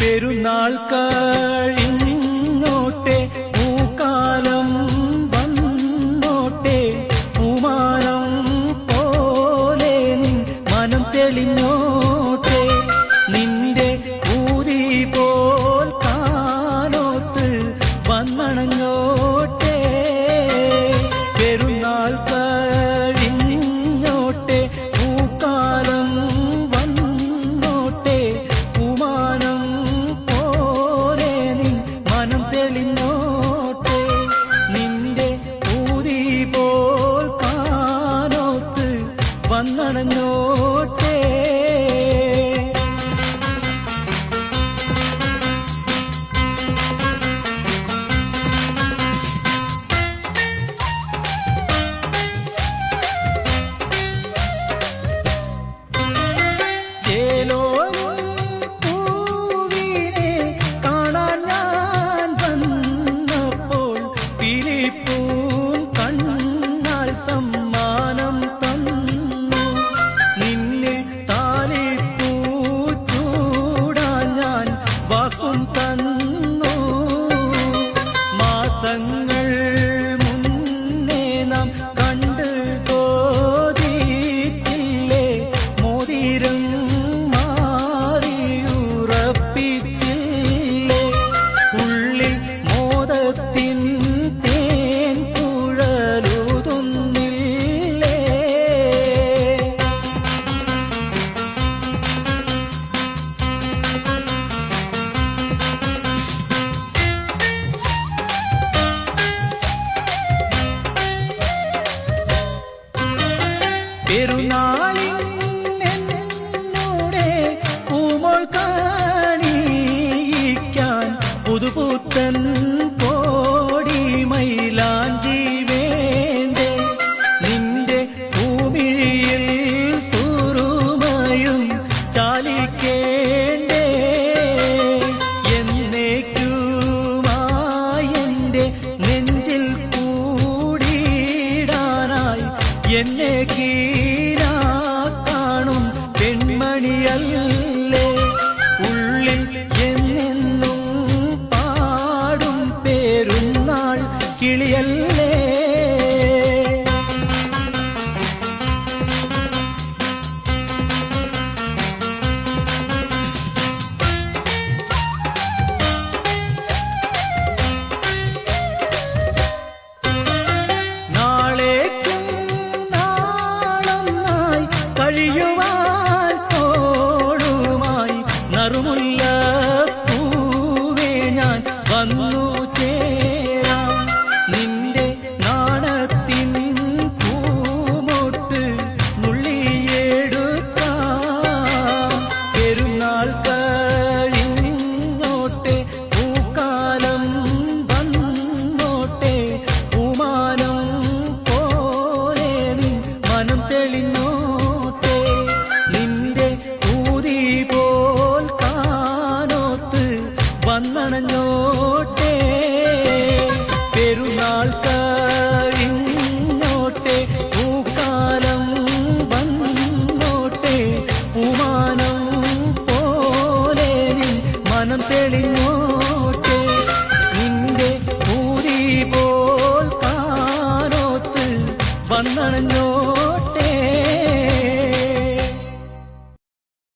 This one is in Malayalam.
പെരുന്നാൾ കഴിഞ്ഞോട്ടെ, പൂക്കാലം വന്നോട്ടെ, പൂമാനം പോലെ നിൻ മനം തെളിഞ്ഞോട്ടെ, നിന്റെ ഊതി പോൽ കാലോത്ത് വന്നണഞ്ഞോട്ടെ. പെരുന്നാൾ കഴിഞ്ഞോട്ടെ, പൂക്കാലം വന്നോട്ടെ, പൂമാനം പോലെ നിൻ മനം തെളിഞ്ഞോട്ടെ, നിന്റെ ഊതി പോൽ കാലോത്ത് വന്നണഞ്ഞോട്ടെ. പൂവിനെ കാണാൻ ഞാൻ വന്നപ്പോൾ പിലിപ്പൂൻ കണ്ണാൽ സമ്മാനം തന്നു, നിന്നെ താലിപ്പൂ ചൂടാൻ ഞാൻ വാക്കും തന്നു. മാസങ്ങൾ മുന്നേ നാം കണ്ട് കോതിച്ചില്ലേ, മോതിരം മാറിയുറപ്പിച്ചില്ലേ, ഉള്ളിൽ മോദത്തിൻ തേൻ കുഴലുതുന്നില്ലേ. പെരുന്നാളിൻ എന്നോടെ പൂമോൾ കാണിക്കാൻ പുതുപുത്തൻ കോടി മൈലാഞ്ചി വേണ്ടേ, നിന്റെ ഭൂമിയിൽ സുറുമയും ചാലിക്കേണ്ടേ, എന്നേക്കുമായി എൻ്റെ നെഞ്ചിൽ കൂടിയിടാനായി എന്നെ കീരാ കാണും പെൺമണിയല്ലേ, ഉള്ളിൽ എന്നെന്നും പാടും പെരുന്നാൾ കിളിയല്ലേ. നാളേക്കും നാളൊന്നായി കഴിയുവാൻ തോളുമായി നറുമുല്ല പൂവേ ഞാൻ വന്നു ചേരാം, നിന്റെ നാണത്തിൻ പൂമൊട്ട് നുള്ളിയെടുക്കാം. പെരുന്നാൾ കഴിഞ്ഞോട്ടെ, പൂക്കാലം വന്നോട്ടെ, പൂമാനം പോലെ നിൻ മനം തെളിഞ്ഞോട്ടെ, നിന്റെ ഊതി പോൽ കാനോത്ത് വന്നണഞ്ഞോട്ടെ. പെരുന്നാൾ കഴിഞ്ഞോട്ടെ, പൂക്കാലം വന്നോട്ടെ, പൂമാനം പോലെ നിൻ മനം തെളിഞ്ഞോട്ടെ, നിന്റെ ഊതി പോൽ കാനോത്ത് വന്നണഞ്ഞോ.